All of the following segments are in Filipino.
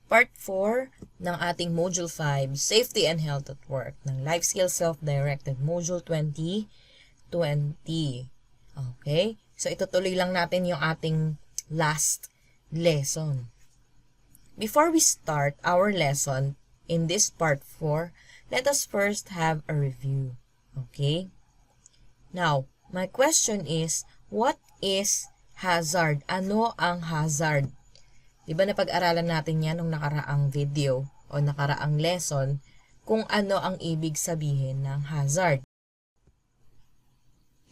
Part 4 ng ating Module 5, Safety and Health at Work, ng Life Skills Self-Directed, Module 2020. Okay? So, itutuloy lang natin yung ating last lesson. Before we start our lesson in this Part 4, let us first have a review. Okay? Now, my question is, what is hazard? Ano ang hazard? Diba napag-aralan natin yan nung nakaraang video o nakaraang lesson kung ano ang ibig sabihin ng hazard.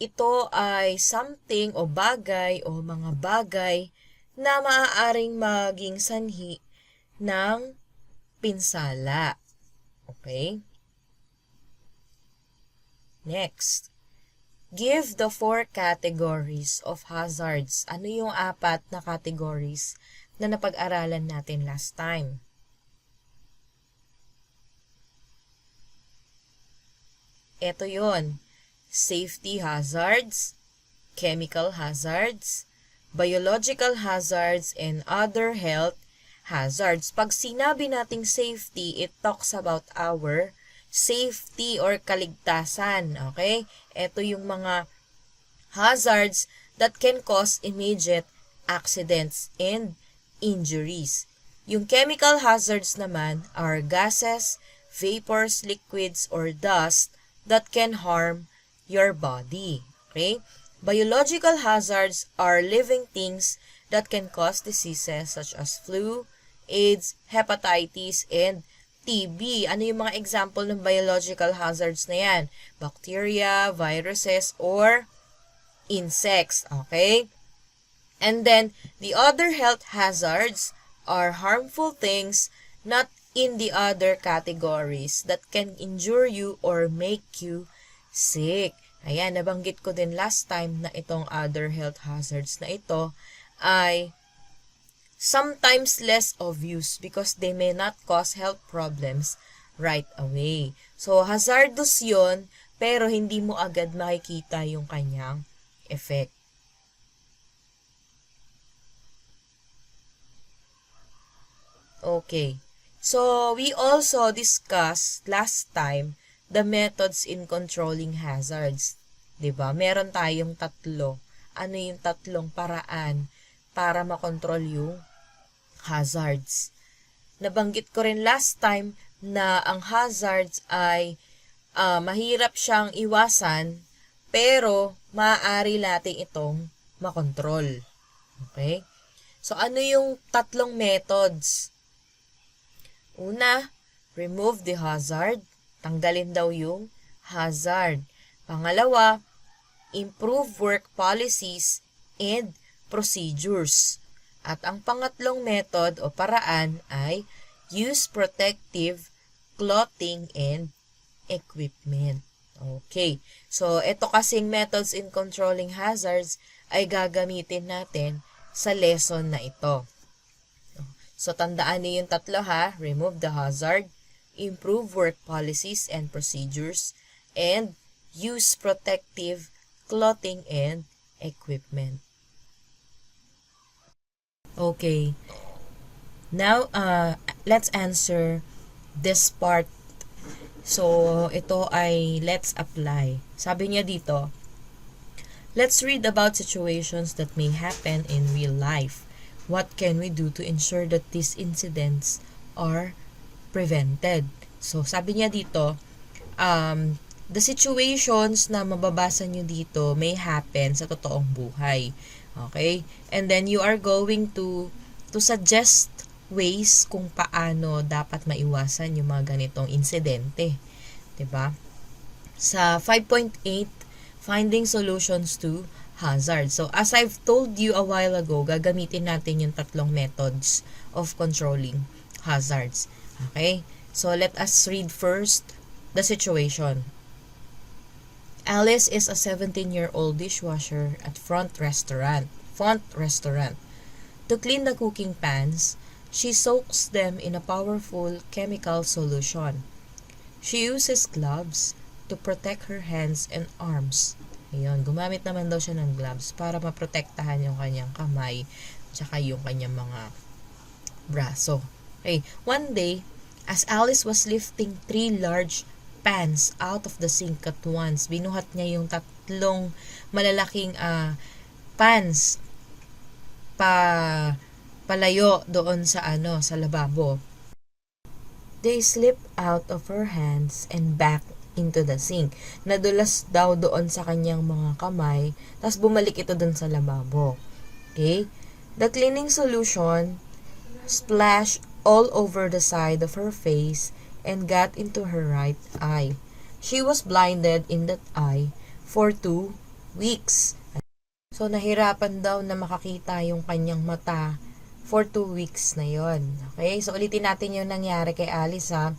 Ito ay something o bagay o mga bagay na maaaring maging sanhi ng pinsala. Okay? Next. Give the 4 categories of hazards. Ano yung 4 na categories na napag-aralan natin last time? Ito yon: safety hazards, chemical hazards, biological hazards, and other health hazards. Pag sinabi nating safety, it talks about our safety or kaligtasan. Okay? Ito yung mga hazards that can cause immediate accidents and injuries. Yung chemical hazards naman are gases, vapors, liquids, or dust that can harm your body. Okay? Biological hazards are living things that can cause diseases such as flu, AIDS, hepatitis, and TB. Ano yung mga example ng biological hazards na yan? Bacteria, viruses, or insects. Okay? And then, the other health hazards are harmful things not in the other categories that can injure you or make you sick. Ayan, nabanggit ko din last time na itong other health hazards na ito ay sometimes less obvious because they may not cause health problems right away. So, hazardous yun, pero hindi mo agad makikita yung kanyang effect. Okay. So, we also discussed last time the methods in controlling hazards. 'Di ba? Meron tayong 3. Ano yung 3 paraan para makontrol yung hazards? Nabanggit ko rin last time na ang hazards ay mahirap siyang iwasan, pero maaari natin itong makontrol. Okay? So, ano yung 3 methods? Una, remove the hazard. Tanggalin daw yung hazard. Pangalawa, improve work policies and procedures. At ang pangatlong method o paraan ay use protective clothing and equipment. Okay. So, ito kasing methods in controlling hazards ay gagamitin natin sa lesson na ito. So, tandaan niyo yung 3 ha. Remove the hazard, improve work policies and procedures, and use protective clothing and equipment. Okay. Now, let's answer this part. So, ito ay let's apply. Sabi niya dito, let's read about situations that may happen in real life. What can we do to ensure that these incidents are prevented? So, sabi niya dito, the situations na mababasa nyo dito may happen sa totoong buhay. Okay? And then, you are going to suggest ways kung paano dapat maiwasan yung mga ganitong insidente. 'Di ba? Sa 5.8, finding solutions to hazard. So, as I've told you a while ago, gagamitin natin yung 3 methods of controlling hazards. Okay? So, let us read first the situation. Alice is a 17-year-old dishwasher at Font Restaurant. To clean the cooking pans, she soaks them in a powerful chemical solution. She uses gloves to protect her hands and arms. Ayun, gumamit naman daw siya ng gloves para maprotektahan yung kanyang kamay tsaka yung kanyang mga braso. Okay, one day, as Alice was lifting 3 large pans out of the sink at once, binuhat niya yung 3 malalaking pans palayo doon sa sa lababo. They slipped out of her hands and back into the sink. Nadulas daw doon sa kanyang mga kamay, tapos bumalik ito doon sa lababo. Okay? The cleaning solution splashed all over the side of her face and got into her right eye. She was blinded in that eye for 2 weeks. So, nahirapan daw na makakita yung kanyang mata for 2 weeks na yon. Okay? So, ulitin natin yung nangyari kay Alice, ha.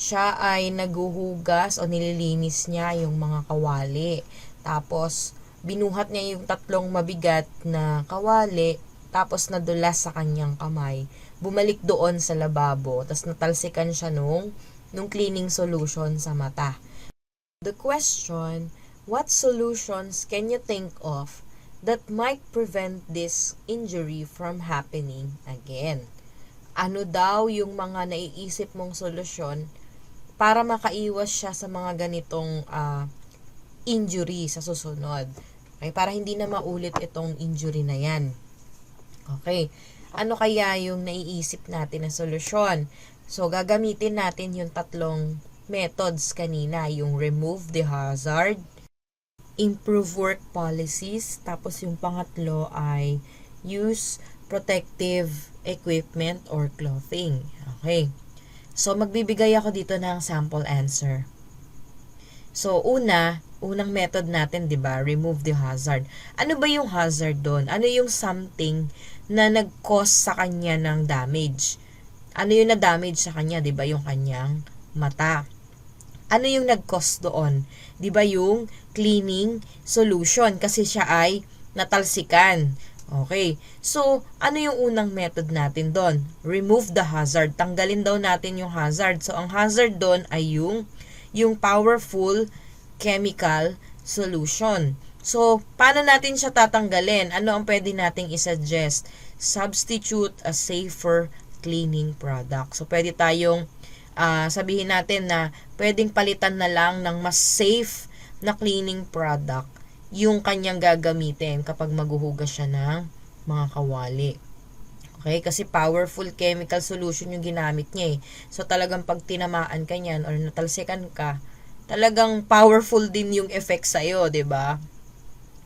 Siya ay naguhugas o nililinis niya yung mga kawali. Tapos, binuhat niya yung 3 mabigat na kawali. Tapos, nadulas sa kanyang kamay. Bumalik doon sa lababo. Tapos, natalsikan siya nung cleaning solution sa mata. The question, what solutions can you think of that might prevent this injury from happening again? Ano daw yung mga naiisip mong solusyon para makaiwas siya sa mga ganitong injury sa susunod? Okay, para hindi na maulit itong injury na yan. Okay, ano kaya yung naiisip natin na solusyon? So, gagamitin natin yung 3 methods kanina, yung remove the hazard, improve work policies, tapos yung pangatlo ay use protective equipment or clothing. Okay. So, magbibigay ako dito ng sample answer. So, unang method natin, 'di ba? Remove the hazard. Ano ba yung hazard doon? Ano yung something na nag-cause sa kanya ng damage? Ano yung na-damage sa kanya, 'di ba? Yung kanyang mata. Ano yung nag-cause doon? 'Di ba yung cleaning solution kasi siya ay natalsikan. Okay. So, ano yung unang method natin doon? Remove the hazard. Tanggalin daw natin yung hazard. So, ang hazard doon ay yung powerful chemical solution. So, paano natin siya tatanggalin? Ano ang pwede nating isuggest? Substitute a safer cleaning product. So, pwede tayong sabihin natin na pwedeng palitan na lang ng mas safe na cleaning product yung kanyang gagamitin kapag maghuhugas siya ng mga kawali. Okay? Kasi powerful chemical solution yung ginamit niya eh. So, talagang pag tinamaan ka niyan or natalsikan ka, talagang powerful din yung effect sa'yo, 'di ba?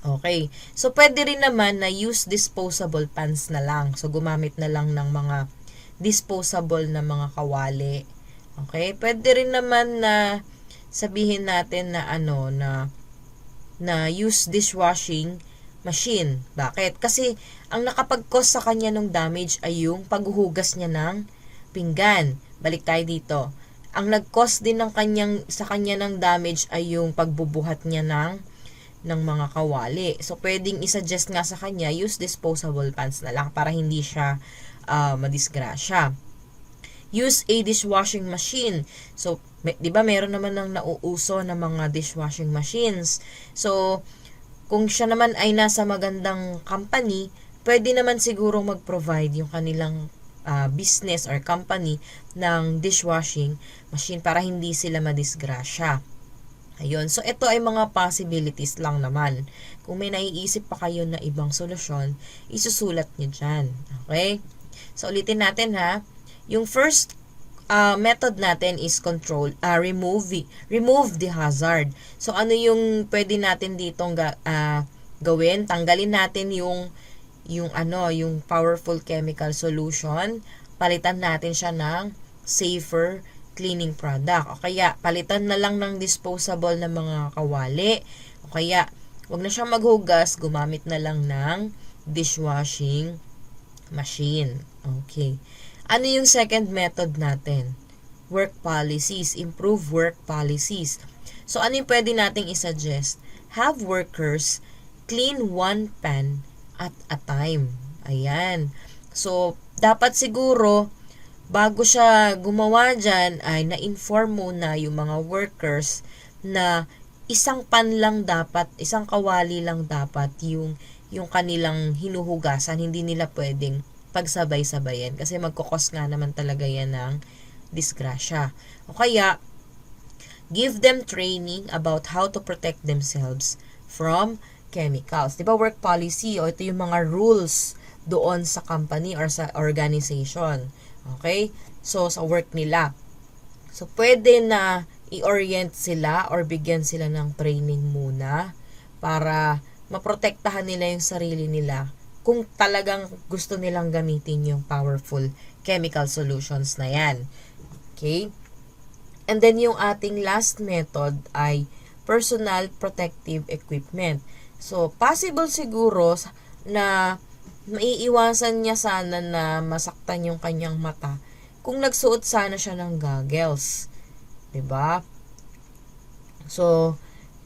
Okay. So, pwede rin naman na use disposable pans na lang. So, gumamit na lang ng mga disposable na mga kawali. Okay? Pwede rin naman na sabihin natin na na use dishwashing machine. Bakit? Kasi ang nakapag-cause sa kanya ng damage ay yung paghuhugas niya ng pinggan. Balik tayo dito. Ang nag-cause din sa kanya ng damage ay yung pagbubuhat niya ng mga kawali. So, pwedeng isuggest nga sa kanya, use disposable pans na lang para hindi siya madisgrasya. Use a dishwashing machine. So, di ba meron naman ng nauuso na mga dishwashing machines. So, kung siya naman ay nasa magandang company, pwede naman siguro mag-provide yung kanilang business or company ng dishwashing machine para hindi sila madisgrasya. Ayun. So, ito ay mga possibilities lang naman. Kung may naiisip pa kayo na ibang solusyon, isusulat nyo dyan. Okay? So, ulitin natin ha. Yung first method natin is remove the hazard. So, ano yung pwede natin ditong gawin? Tanggalin natin yung powerful chemical solution. Palitan natin siya ng safer cleaning product. O kaya, palitan na lang ng disposable na mga kawali. O kaya, wag na siya maghugas, gumamit na lang ng dishwashing machine. Okay. Ano yung second method natin? Work policies. Improve work policies. So, ano yung pwede nating isuggest? Have workers clean one pan at a time. Ayan. So, dapat siguro, bago siya gumawa dyan, ay na-inform muna yung mga workers na isang kawali lang dapat yung kanilang hinuhugasan. Hindi nila pwedeng pagsabay-sabayan kasi magkukos nga naman talaga yan ng disgrasya. O kaya, give them training about how to protect themselves from chemicals. Diba work policy? O ito yung mga rules doon sa company or sa organization. Okay? So, sa work nila. So, pwede na i-orient sila or bigyan sila ng training muna para maprotektahan nila yung sarili nila kung talagang gusto nilang gamitin yung powerful chemical solutions na yan. Okay? And then yung ating last method ay personal protective equipment. So, possible siguro na maiiwasan niya sana na masaktan yung kanyang mata kung nagsuot sana siya ng goggles. 'Di ba? So,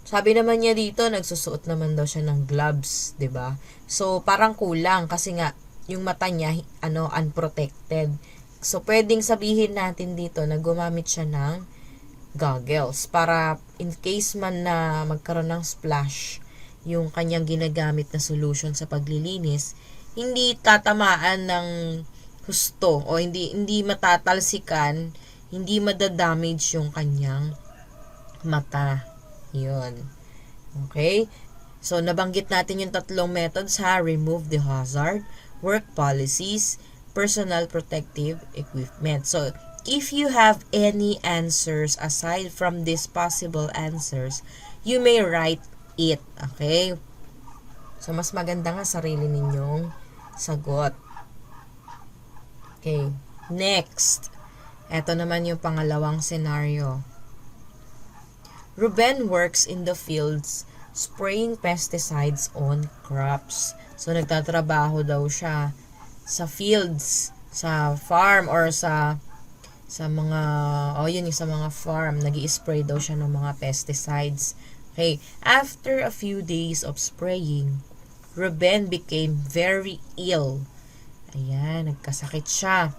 sabi naman niya dito, nagsusuot naman daw siya ng gloves, 'di ba? So, parang kulang kasi nga yung mata niya unprotected. So, pwedeng sabihin natin dito na gumamit siya ng goggles para in case man na magkaroon ng splash yung kanyang ginagamit na solution sa paglilinis, hindi tatamaan ng husto o hindi matatalsikan, hindi madadamage yung kanyang mata. Yun. Okay? So, nabanggit natin yung tatlong methods ha. Remove the hazard, work policies, personal protective equipment. So, if you have any answers aside from these possible answers, you may write it. Okay? So, mas maganda nga sarili ninyong sagot. Okay. Next. Ito naman yung pangalawang scenario. Ruben works in the fields spraying pesticides on crops. So, nagtatrabaho daw siya sa fields, sa farm or sa mga, sa mga farm. Nag-i-spray daw siya ng mga pesticides. Okay. After a few days of spraying, Ruben became very ill. Ayan, nagkasakit siya.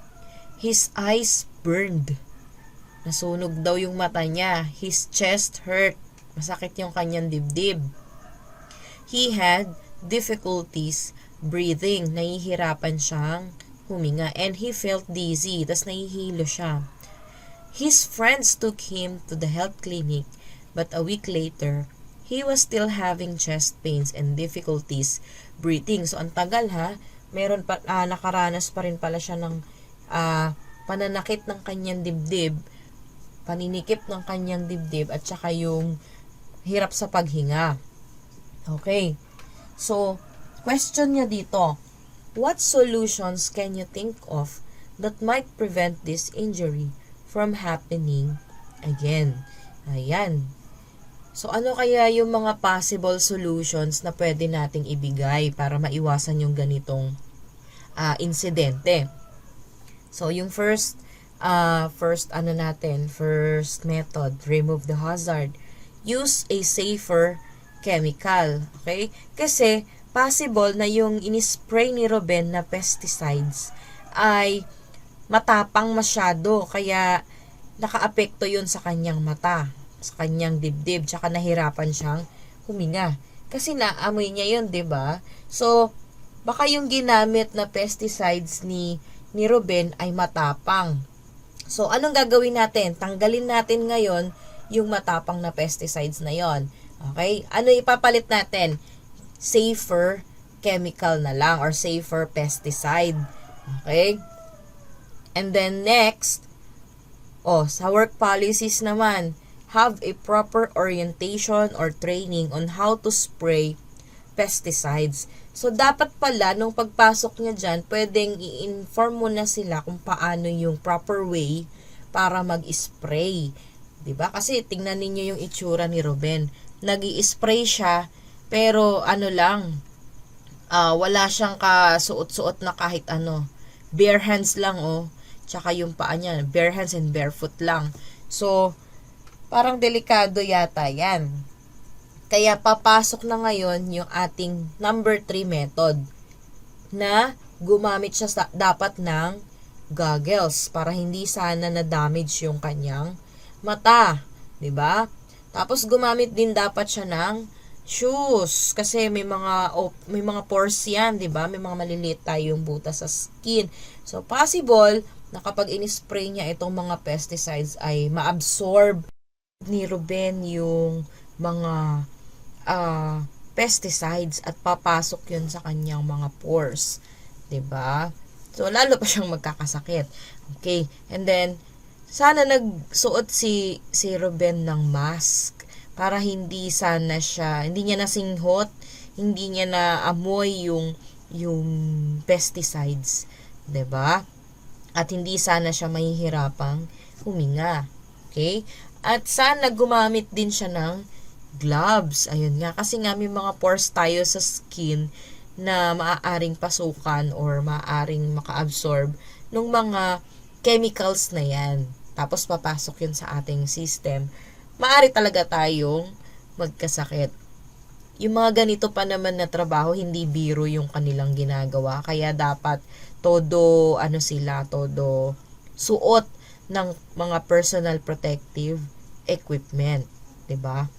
His eyes burned. Nasunog daw yung mata niya. His chest hurt. Masakit yung kanyang dibdib. He had difficulties breathing. Nahihirapan siyang huminga. And he felt dizzy. Tas nahihilo siya. His friends took him to the health clinic. But a week later, he was still having chest pains and difficulties breathing. So, ang tagal ha. Meron pa, nakaranas pa rin pala siya ng pananakit ng kanyang dibdib, paninikip ng kanyang dibdib, at saka yung hirap sa paghinga. Okay. So, question niya dito, what solutions can you think of that might prevent this injury from happening again? Ayan. So, ano kaya yung mga possible solutions na pwede nating ibigay para maiwasan yung ganitong insidente? So, yung first method, remove the hazard. Use a safer chemical. Okay? Kasi, possible na yung inispray ni Ruben na pesticides ay matapang masyado, kaya nakaapekto yun sa kanyang mata, sa kanyang dibdib, tsaka nahirapan siyang huminga. Kasi naamoy niya yun, 'di ba? So, baka yung ginamit na pesticides ni Ruben ay matapang. So, anong gagawin natin? Tanggalin natin ngayon yung matapang na pesticides na yon. Okay? Ano ipapalit natin? Safer chemical na lang or safer pesticide. Okay? And then next, sa work policies naman, have a proper orientation or training on how to spray pesticides. So, dapat pala, nung pagpasok niya dyan, pwedeng i-inform mo na sila kung paano yung proper way para mag-spray. Diba? Kasi, tingnan ninyo yung itsura ni Ruben. Nag-i-spray siya, pero wala siyang kasuot-suot na kahit ano. Bare hands lang, Tsaka yung paa niya, bare hands and barefoot lang. So, parang delikado yata yan. Kaya papasok na ngayon yung ating number 3 method na gumamit siya dapat ng goggles para hindi sana na-damage yung kanyang mata. 'Di ba? Tapos gumamit din dapat siya ng shoes kasi may mga pores yan, 'di ba? May mga maliliit tayong butas sa skin. So possible na kapag in-spray niya itong mga pesticides ay maabsorb ni Ruben yung mga pesticides at papasok yun sa kanyang mga pores, 'di ba? So lalo pa siyang magkakasakit. Okay? And then sana nagsuot si Ruben ng mask para hindi niya nasinghot, hindi niya na amoy yung pesticides, 'di ba? At hindi sana siya mahihirapang huminga. Okay? At sana gumamit din siya ng gloves. Ayun nga, kasi nga may mga pores tayo sa skin na maaaring pasukan or maaaring maka-absorb ng mga chemicals na yan. Tapos papasok yun sa ating system. Maaari talaga tayong magkasakit. Yung mga ganito pa naman na trabaho, hindi biro yung kanilang ginagawa. Kaya dapat todo suot ng mga personal protective equipment, 'di ba?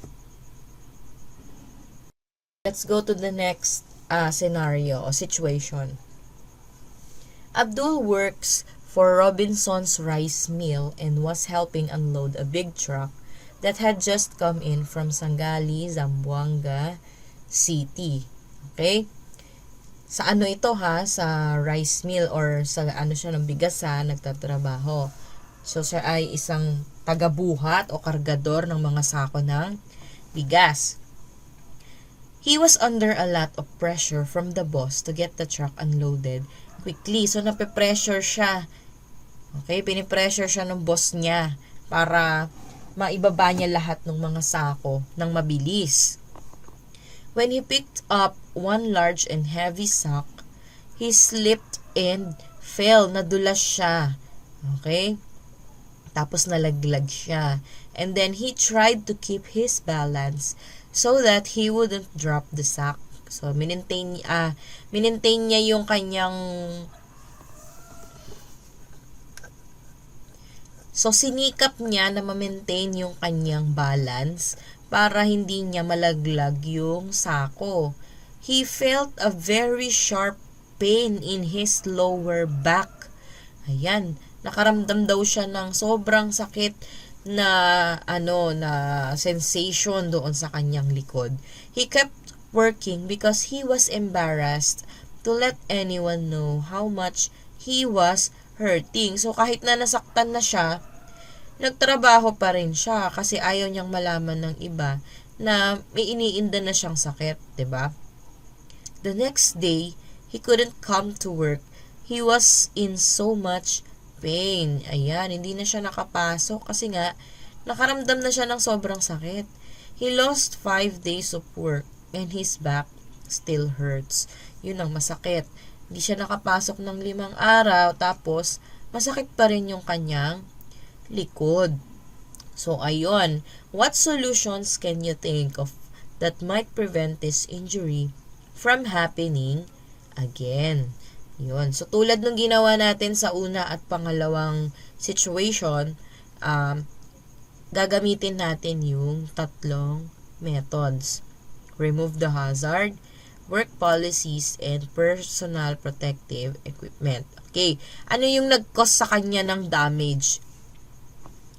Let's go to the next scenario or situation. Abdul works for Robinson's rice mill and was helping unload a big truck that had just come in from Sangali, Zamboanga City. Okay? Sa ano ito ha? Sa rice mill or sa ano siya ng bigas ha, nagtatrabaho. So siya ay isang tagabuhat o kargador ng mga sako ng bigas. He was under a lot of pressure from the boss to get the truck unloaded quickly. So nape-pressure siya. Okay, pinipressure siya ng boss niya para maibaba niya lahat ng mga sako ng mabilis. When he picked up one large and heavy sack, he slipped and fell. Nadulas siya. Okay? Tapos nalaglag siya. And then he tried to keep his balance so that he wouldn't drop the sack. So, minintay niya yung kanyang... So, sinikap niya na ma-maintain yung kanyang balance para hindi niya malaglag yung sako. He felt a very sharp pain in his lower back. Ayan, nakaramdam daw siya ng sobrang sakit na sensation doon sa kanyang likod. He kept working because he was embarrassed to let anyone know how much he was hurting. So kahit na nasaktan na siya, nagtrabaho pa rin siya kasi ayaw niyang malaman ng iba na may iniinda na siyang sakit, 'di ba? The next day, he couldn't come to work. He was in so much pain. Ayan, hindi na siya nakapasok kasi nga nakaramdam na siya ng sobrang sakit. He lost 5 days of work and his back still hurts. Yun ang masakit. Hindi siya nakapasok ng 5 araw tapos masakit pa rin yung kanyang likod. So, ayun. What solutions can you think of that might prevent this injury from happening again? Yun. So, tulad ng ginawa natin sa una at pangalawang situation, gagamitin natin yung tatlong methods. Remove the hazard, work policies, and personal protective equipment. Okay. Ano yung nag-cause sa kanya ng damage?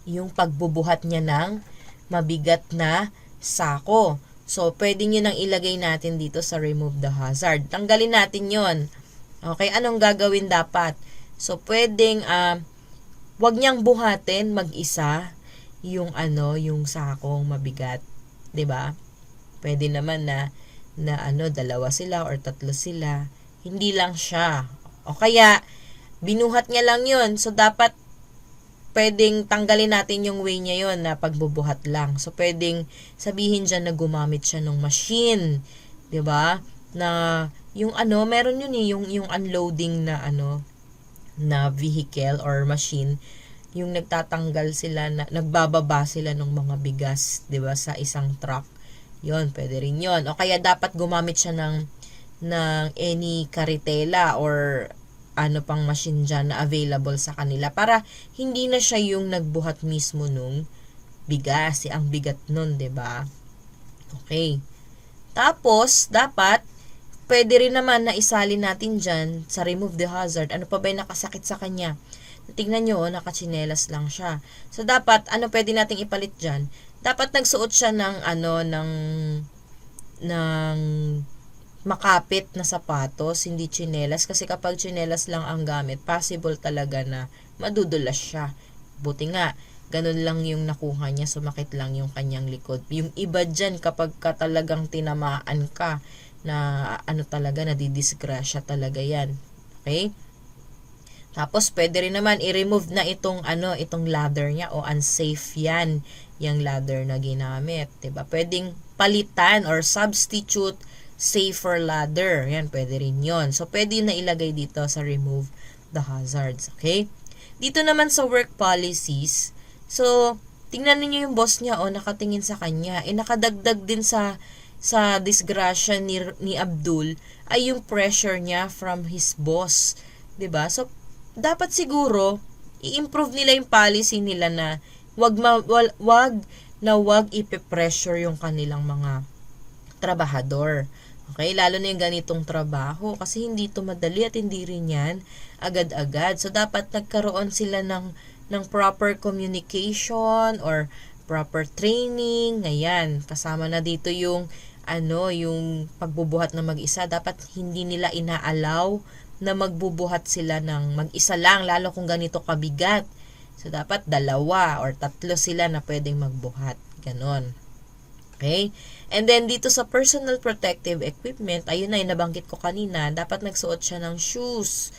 Yung pagbubuhat niya ng mabigat na sako. So, pwede nyo nang ilagay natin dito sa remove the hazard. Tanggalin natin yon. Okay, anong gagawin dapat? So, pwedeng, wag niyang buhatin mag-isa yung sakong mabigat. 'Di ba? Pwede naman na dalawa sila or tatlo sila. Hindi lang siya. O kaya, binuhat niya lang yon. So, dapat pwedeng tanggalin natin yung way niya yon na pagbubuhat lang. So, pwedeng sabihin dyan na gumamit siya ng machine. 'Di ba? Na, yung meron yun yung unloading na na vehicle or machine. Yung nagtatanggal sila, nagbababa sila ng mga bigas, 'di ba, sa isang truck. Yon, pwede rin yon. O kaya dapat gumamit siya ng any karitela or pang machine dyan na available sa kanila para hindi na siya yung nagbuhat mismo nung bigas, ang bigat nun, 'di ba? Okay. Tapos, dapat, pwede rin naman na isalin natin dyan sa remove the hazard. Ano pa ba yung nakasakit sa kanya? Tingnan nyo, nakachinelas lang siya. So, dapat, ano pwede nating ipalit dyan? Dapat nagsuot siya ng makapit na sapatos, hindi tsinelas. Kasi kapag tsinelas lang ang gamit, possible talaga na madudulas siya. Buti nga, ganun lang yung nakuha niya, sumakit lang yung kanyang likod. Yung iba dyan, kapag ka talagang tinamaan ka, na ano talaga, nadidisgrasya talaga yan. Okay? Tapos, pwede rin naman i-remove na itong ladder niya o unsafe yan, yung ladder na ginamit. Diba? Pwedeng palitan or substitute safer ladder. Yan, pwede rin yon. So, pwede na ilagay dito sa remove the hazards. Okay? Dito naman sa work policies, so, tingnan niyo yung boss niya, nakatingin sa kanya. Nakadagdag din sa disgrasya ni Abdul ay yung pressure niya from his boss. 'Di ba? So, dapat siguro i-improve nila yung policy nila na wag ipe-pressure yung kanilang mga trabahador. Okay, lalo na yung ganitong trabaho kasi hindi ito madali at hindi rin yan agad-agad. So, dapat nagkaroon sila ng proper communication or proper training. Ayan, kasama na dito yung yung pagbubuhat na mag-isa. Dapat hindi nila inaalaw na magbubuhat sila ng mag-isa lang, lalo kung ganito kabigat. So, dapat 2 or 3 sila na pwedeng magbuhat. Ganon. Okay? And then, dito sa personal protective equipment, ayun na yung nabanggit ko kanina, dapat nagsuot siya ng shoes.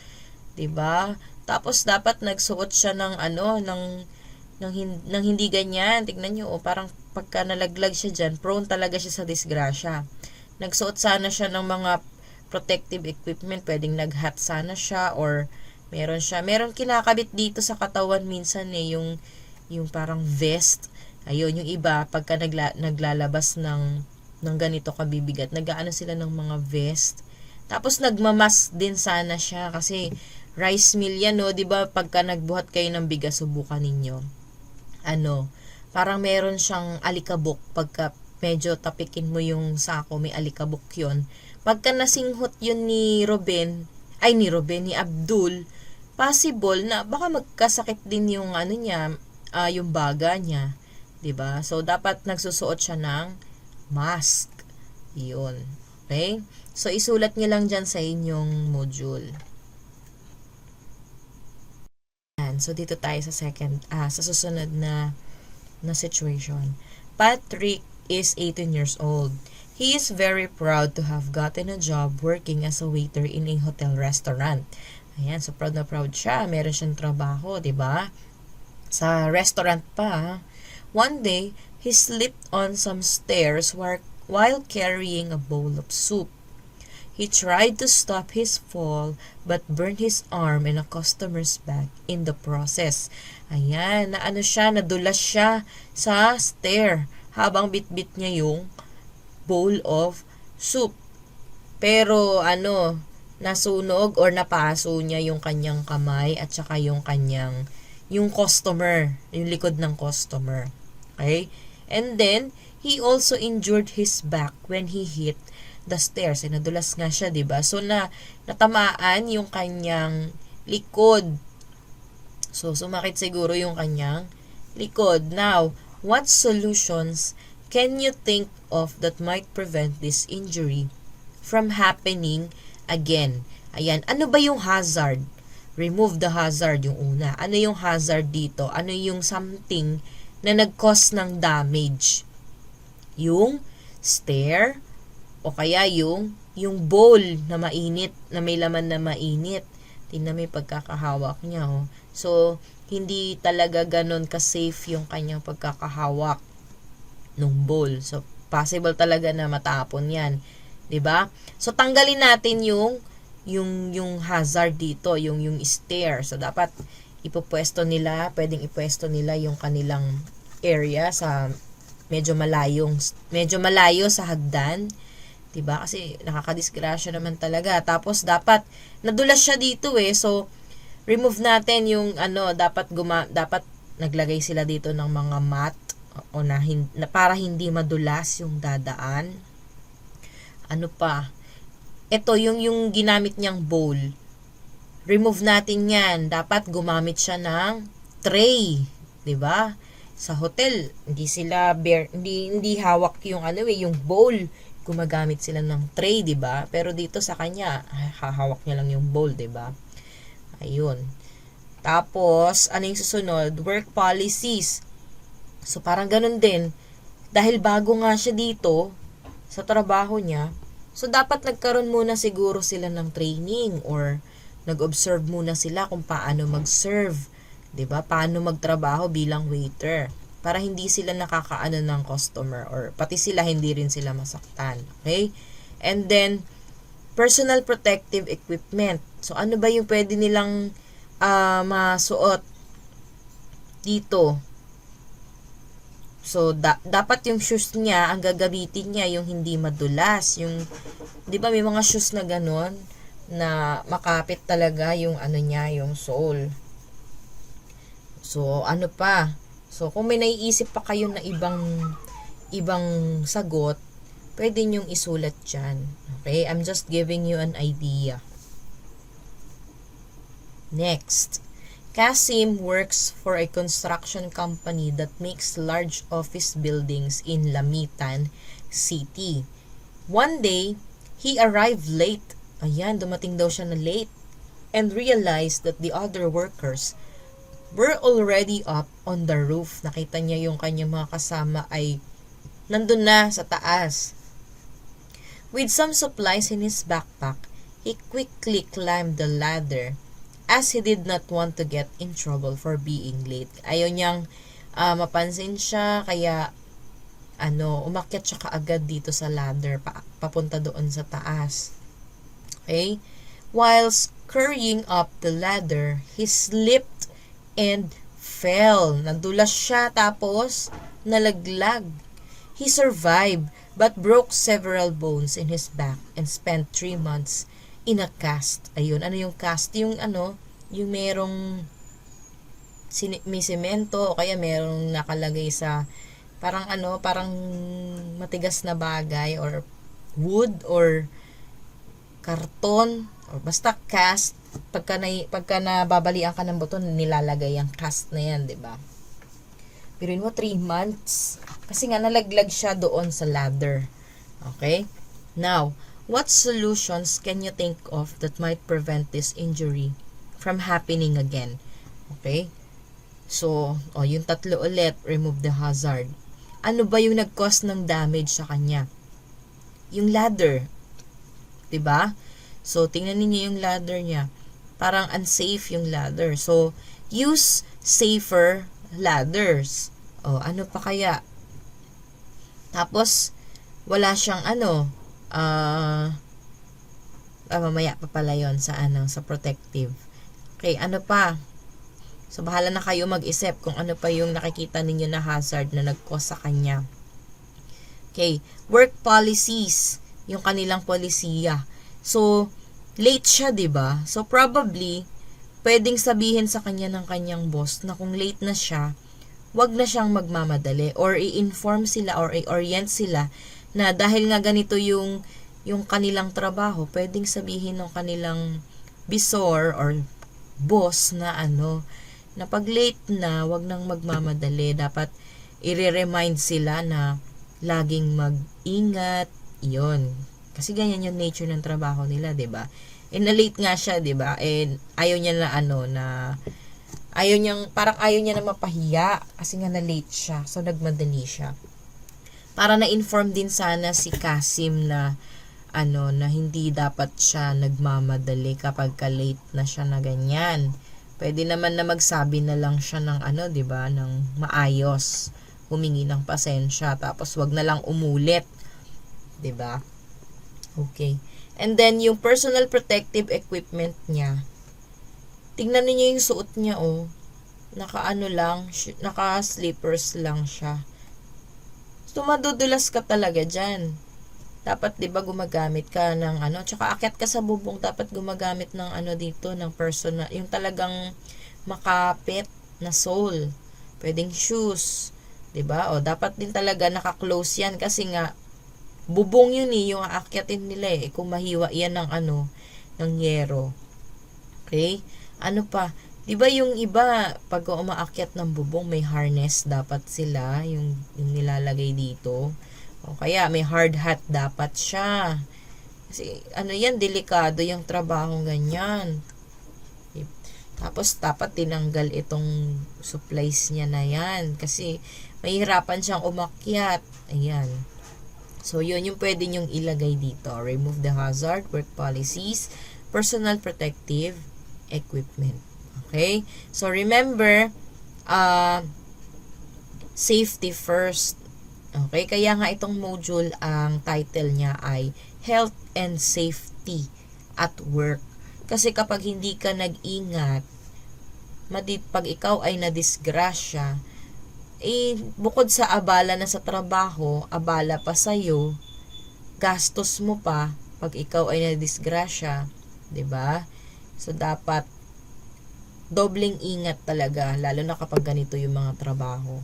'Di ba? Tapos, dapat nagsuot siya ng hindi ganyan. Tignan nyo, parang pagka nalaglag siya dyan, prone talaga siya sa disgrasya. Nagsuot sana siya ng mga protective equipment, pwedeng nag-hat sana siya or meron kinakabit dito sa katawan minsan yung parang vest. Ayun, yung iba, pagka naglalabas ng ganito kabibigat, nag-aano sila ng mga vest. Tapos nagmamas din sana siya kasi rice mill yan, no? 'Di ba? Pagka nagbuhat kayo ng bigas, subukan ninyo. Parang meron siyang alikabok. Pagka medyo tapikin mo yung sako, may alikabok yun. Pagka nasinghot yun ni Abdul, possible na baka magkasakit din yung yung baga niya. 'Di ba? So, dapat nagsusuot siya ng mask. Yun. Okay? So, isulat niyo lang dyan sa inyong module. So, dito tayo sa sa susunod na situation. Patrick is 18 years old. He is very proud to have gotten a job working as a waiter in a hotel restaurant. Ayan, so proud na proud siya. Meron siyang trabaho, 'di ba? Sa restaurant pa. One day, he slipped on some stairs while carrying a bowl of soup. He tried to stop his fall but burned his arm and a customer's back in the process. Ayan, nadulas siya sa stair habang bitbit niya yung bowl of soup. Pero nasunog or napaso niya yung kanyang kamay at saka yung customer, yung likod ng customer. Okay? And then, he also injured his back when he hit the stairs. Nadulas nga siya, 'di ba? So, natamaan yung kanyang likod. So, sumakit siguro yung kanyang likod. Now, what solutions can you think of that might prevent this injury from happening again? Ayan, ano ba yung hazard? Remove the hazard yung una. Ano yung hazard dito? Ano yung something na nag-cause ng damage? Yung stair o kaya yung bowl na mainit, na may laman na mainit. Tingnan mo yung pagkakahawak niya. So, hindi talaga ganun ka-safe yung kanyang pagkakahawak ng bowl. So, possible talaga na matapon yan. 'Di ba? So, tanggalin natin yung hazard dito, yung stair. So, dapat pwedeng ipwesto nila yung kanilang area sa medyo malayo sa hagdan. 'Di ba? Kasi nakakadisgrasya naman talaga. Tapos dapat nadulas siya dito So, remove natin yung dapat naglagay sila dito ng mga mat o na para hindi madulas yung dadaan. Ano pa? Ito, yung ginamit niyang bowl. Remove natin yan. Dapat gumamit siya ng tray. 'Di ba? Sa hotel, hindi hawak yung yung bowl. Gumagamit sila ng tray, 'di ba? Pero dito sa kanya, hahawak niya lang yung bowl, 'di ba? Ayun. Tapos, ano yung susunod? Work policies. So, parang ganun din. Dahil bago nga siya dito, sa trabaho niya, so, dapat nagkaroon muna siguro sila ng training or nag-observe muna sila kung paano mag-serve. 'Di ba? Paano magtrabaho bilang waiter. Para hindi sila nakakaano ng customer or pati sila hindi rin sila masaktan. Okay? And then, personal protective equipment. So, ano ba yung pwede nilang masuot dito? So, dapat yung shoes niya, ang gagamitin niya, yung hindi madulas. Yung, di ba may mga shoes na ganon, na makapit talaga yung niya, yung sole. So, ano pa? So, kung may naiisip pa kayo na ibang sagot, pwede nyong isulat dyan. Okay? I'm just giving you an idea. Next, Kasim works for a construction company that makes large office buildings in Lamitan City. One day, he arrived late. Ayan, dumating daw siya na late. And realized that the other workers were already up on the roof. Nakita niya yung kanyang mga kasama ay nandun na sa taas. With some supplies in his backpack, he quickly climbed the ladder as he did not want to get in trouble for being late. Ayaw niyang mapansin siya, kaya umakyat siya kaagad dito sa ladder, papunta doon sa taas. Okay? While scurrying up the ladder, he slipped and fell. Nadulas siya, tapos nalaglag. He survived, but broke several bones in his back and spent 3 months in a cast. Ayun, ano yung cast? Yung yung merong may semento o kaya merong nakalagay sa parang parang matigas na bagay or wood or karton o basta cast. Pagka nababalian ka ng buto, nilalagay ang cast na yan, 'di ba? Pero mo 3 months kasi nga nalaglag siya doon sa ladder. Okay? Now, what solutions can you think of that might prevent this injury from happening again? Okay? So, yung tatlo ulit, remove the hazard. Ano ba yung nag-cause ng damage sa kanya? Yung ladder. 'Di ba? So, tingnan niyo yung ladder niya. Parang unsafe yung ladder. So, use safer ladders. Ano pa kaya? Tapos, wala siyang mamaya pa pala yun sa sa protective. Okay, ano pa? So, bahala na kayo mag-isip kung ano pa yung nakikita ninyo na hazard na nag-cause sa kanya. Okay, work policies, yung kanilang polisiya. So, late siya, 'di ba? So, probably, pwedeng sabihin sa kanya ng kanyang boss na kung late na siya, wag na siyang magmamadali or i-inform sila or i-orient sila na dahil nga ganito yung kanilang trabaho, pwedeng sabihin ng kanilang bisor or boss na na pag late na, wag nang magmamadali. Dapat i-remind sila na laging mag-ingat. Yun. Kasi ganyan yung nature ng trabaho nila, 'di ba? Na late nga siya, 'di ba? Ayaw niya na ayaw niya na mapahiya kasi nga na late siya. So nagmadali siya. Para na-inform din sana si Kasim na na hindi dapat siya nagmamadali kapag ka-late na siya na ganyan. Pwede naman na magsabi na lang siya ng 'di ba, ng maayos, humingi ng pasensya, tapos wag na lang umulit, 'di ba? Okay. And then yung personal protective equipment niya. Tingnan niyo yung suot niya, naka-slippers lang siya. So madudulas ka talaga diyan. Dapat 'di ba gumagamit ka ng tsaka akyat ka sa bubong, dapat gumagamit ng dito ng personal, yung talagang makapit na sole. Pwedeng shoes, 'di ba? Dapat din talaga naka-close 'yan kasi nga Bubong yun yung aakyatin nila kung mahiwa yan ng ng yero. Okay? Ano pa? 'Di ba yung iba pag umaakyat ng bubong may harness dapat sila yung nilalagay dito. O kaya may hard hat dapat siya. Kasi yan delikado yung trabaho ganyan. Tapos dapat tinanggal itong supplies niya na yan kasi mahihirapan siyang umakyat. Ayan. So, yun yung pwede nyong ilagay dito. Remove the hazard, work policies, personal protective equipment. Okay? So, remember, safety first. Okay? Kaya nga itong module, ang title niya ay Health and Safety at Work. Kasi kapag hindi ka nag-ingat, pag ikaw ay nadisgrasya, bukod sa abala na sa trabaho, abala pa sa'yo, gastos mo pa pag ikaw ay nadisgrasya, 'di ba? So, dapat dobling ingat talaga, lalo na kapag ganito yung mga trabaho.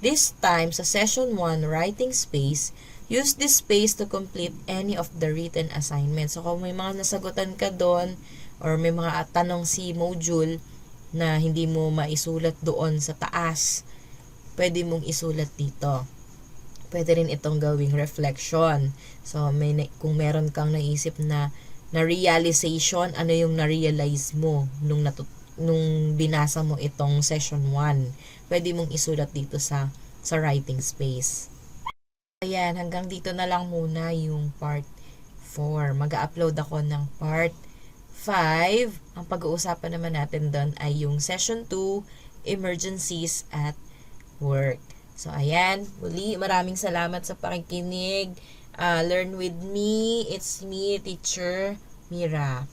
This time, sa session 1, writing space, use this space to complete any of the written assignments. So, kung may mga nasagutan ka doon, or may mga tanong si module na hindi mo maisulat doon sa taas, pwede mong isulat dito. Pwede rin itong gawing reflection. So, kung meron kang naisip na realization, ano yung na-realize mo nung binasa mo itong session 1. Pwede mong isulat dito sa writing space. Ayan, hanggang dito na lang muna yung part 4. Mag-upload ako ng part 5. Ang pag-uusapan naman natin doon ay yung session 2, emergencies at work. So, ayan. Muli, maraming salamat sa pakikinig. Learn with me. It's me, Teacher Mira.